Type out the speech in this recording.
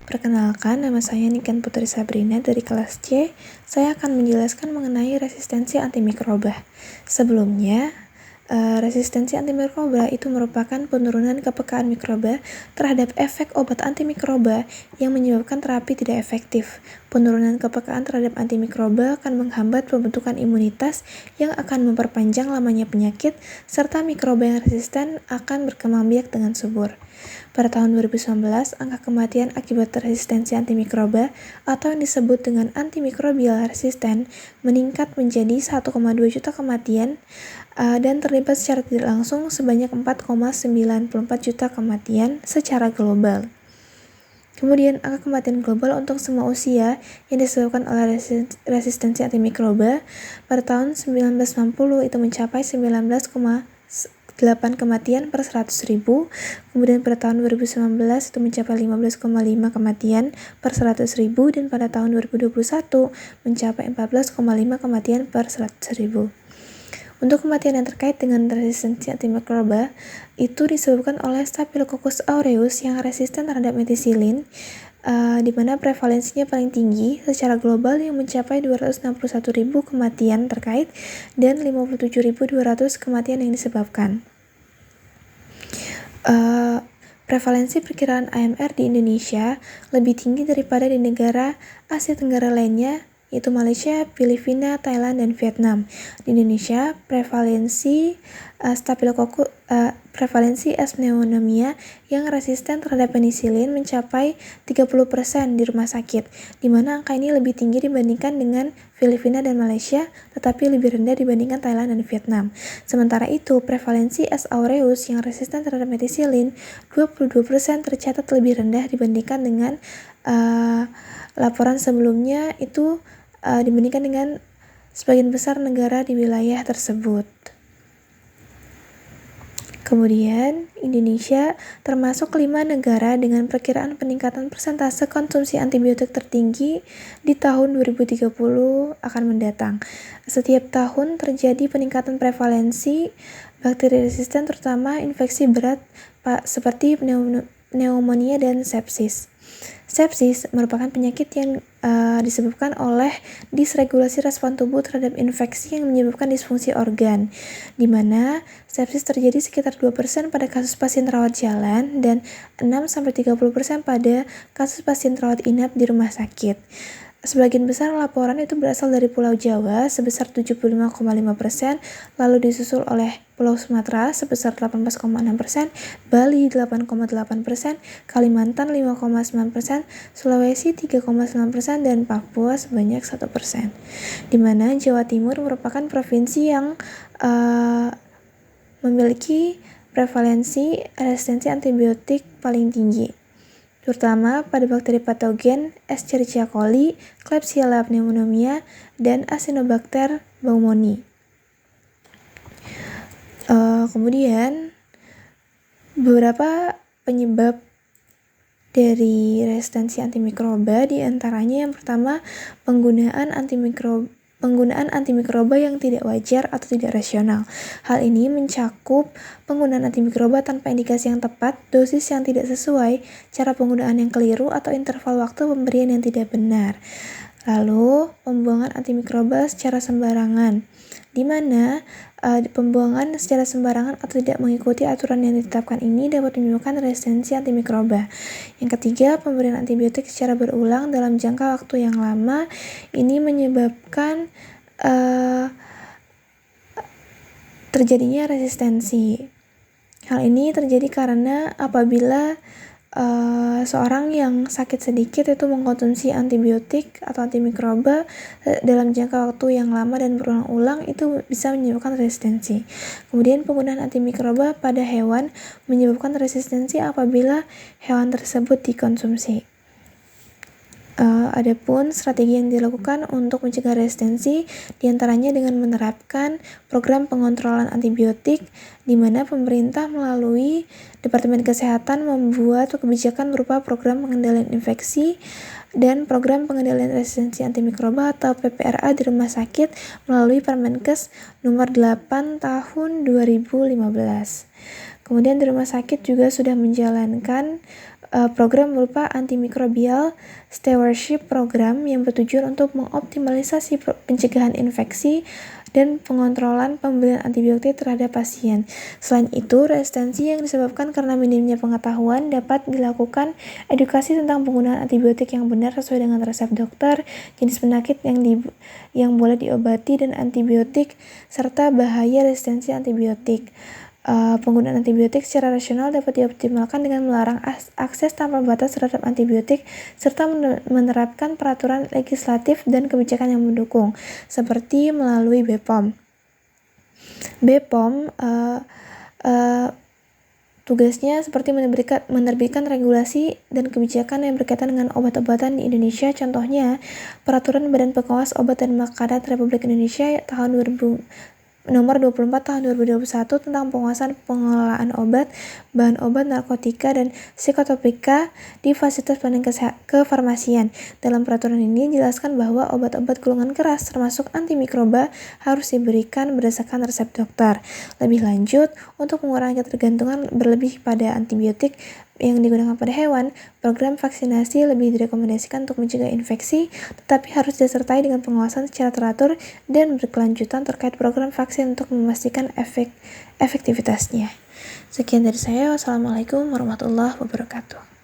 Perkenalkan, nama saya Niken Putri Sabrina dari kelas C. Saya akan menjelaskan mengenai resistensi antimikroba. Sebelumnya, resistensi antimikroba itu merupakan penurunan kepekaan mikroba terhadap efek obat antimikroba yang menyebabkan terapi tidak efektif. Penurunan kepekaan terhadap antimikroba akan menghambat pembentukan imunitas yang akan memperpanjang lamanya penyakit, serta mikroba yang resisten akan berkembang biak dengan subur. Pada tahun 2019, angka kematian akibat resistensi antimikroba atau yang disebut dengan antimikrobial resisten meningkat menjadi 1,2 juta kematian dan terlibat secara tidak langsung sebanyak 4,94 juta kematian secara global. Kemudian, angka kematian global untuk semua usia yang disebabkan oleh resistensi antimikroba pada tahun 1960 itu mencapai 19,8 kematian per 100.000, kemudian pada tahun 2019 itu mencapai 15,5 kematian per 100.000, dan pada tahun 2021 mencapai 14,5 kematian per 100.000. Untuk kematian yang terkait dengan resistensi antimikroba itu disebabkan oleh Staphylococcus aureus yang resisten terhadap metisilin, di mana prevalensinya paling tinggi secara global yang mencapai 261.000 kematian terkait dan 57.200 kematian yang disebabkan. Prevalensi perkiraan AMR di Indonesia lebih tinggi daripada di negara Asia Tenggara lainnya, yaitu Malaysia, Filipina, Thailand, dan Vietnam. Di Indonesia, prevalensi S. pneumonia yang resisten terhadap penisilin mencapai 30% di rumah sakit, di mana angka ini lebih tinggi dibandingkan dengan Filipina dan Malaysia, tetapi lebih rendah dibandingkan Thailand dan Vietnam. Sementara itu, prevalensi S. aureus yang resisten terhadap metisilin 22% tercatat lebih rendah dibandingkan dengan laporan sebelumnya itu dibandingkan dengan sebagian besar negara di wilayah tersebut. Kemudian, Indonesia termasuk 5 negara dengan perkiraan peningkatan persentase konsumsi antibiotik tertinggi di tahun 2030 akan mendatang. Setiap tahun terjadi peningkatan prevalensi bakteri resisten, terutama infeksi berat seperti pneumonia dan sepsis. Sepsis merupakan penyakit yang disebabkan oleh disregulasi respon tubuh terhadap infeksi yang menyebabkan disfungsi organ, di mana sepsis terjadi sekitar 2% pada kasus pasien rawat jalan dan 6-30% pada kasus pasien rawat inap di rumah sakit. Sebagian besar laporan itu berasal dari Pulau Jawa sebesar 75,5%, lalu disusul oleh Pulau Sumatera sebesar 18,6%, Bali 8,8%, Kalimantan 5,9%, Sulawesi 3,9%, dan Papua sebanyak 1%. Di mana Jawa Timur merupakan provinsi yang memiliki prevalensi resistensi antibiotik paling tinggi, terutama pada bakteri patogen Escherichia coli, Klebsiella pneumoniae, dan Acinetobacter baumannii. Kemudian, beberapa penyebab dari resistensi antimikroba, di antaranya yang pertama, penggunaan antimikroba yang tidak wajar atau tidak rasional. Hal ini mencakup penggunaan antimikroba tanpa indikasi yang tepat, dosis yang tidak sesuai, cara penggunaan yang keliru, atau interval waktu pemberian yang tidak benar. Lalu, pembuangan antimikroba secara sembarangan, di mana pembuangan secara sembarangan atau tidak mengikuti aturan yang ditetapkan ini dapat menyebabkan resistensi antimikroba. Yang ketiga, pemberian antibiotik secara berulang dalam jangka waktu yang lama, ini menyebabkan terjadinya resistensi. Hal ini terjadi karena apabila seorang yang sakit sedikit itu mengkonsumsi antibiotik atau antimikroba dalam jangka waktu yang lama dan berulang-ulang, itu bisa menyebabkan resistensi. Kemudian, penggunaan antimikroba pada hewan menyebabkan resistensi apabila hewan tersebut dikonsumsi. Adapun strategi yang dilakukan untuk mencegah resistensi diantaranya dengan menerapkan program pengontrolan antibiotik, di mana pemerintah melalui Departemen Kesehatan membuat kebijakan berupa program pengendalian infeksi dan program pengendalian resistensi antimikroba atau PPRA di rumah sakit melalui Permenkes nomor 8 tahun 2015. Kemudian di rumah sakit juga sudah menjalankan Program berupa antimicrobial stewardship program yang bertujuan untuk mengoptimalisasi pencegahan infeksi dan pengontrolan pemberian antibiotik terhadap pasien. Selain itu, resistensi yang disebabkan karena minimnya pengetahuan dapat dilakukan edukasi tentang penggunaan antibiotik yang benar sesuai dengan resep dokter, jenis penyakit yang boleh diobati dan antibiotik, serta bahaya resistensi antibiotik. Penggunaan antibiotik secara rasional dapat dioptimalkan dengan melarang akses tanpa batas terhadap antibiotik serta menerapkan peraturan legislatif dan kebijakan yang mendukung, seperti melalui BPOM. BPOM tugasnya seperti menerbitkan regulasi dan kebijakan yang berkaitan dengan obat-obatan di Indonesia. Contohnya, Peraturan Badan Pengawas Obat dan Makanan Republik Indonesia Nomor 24 Tahun 2021 tentang penguasaan pengelolaan obat, bahan obat, narkotika, dan psikotropika di fasilitas pelayanan kefarmasian. Dalam peraturan ini dijelaskan bahwa obat-obat golongan keras termasuk antimikroba harus diberikan berdasarkan resep dokter. Lebih lanjut, untuk mengurangi ketergantungan berlebih pada antibiotik yang digunakan pada hewan, program vaksinasi lebih direkomendasikan untuk mencegah infeksi, tetapi harus disertai dengan pengawasan secara teratur dan berkelanjutan terkait program vaksin untuk memastikan efektivitasnya. Sekian dari saya. Wassalamualaikum warahmatullahi wabarakatuh.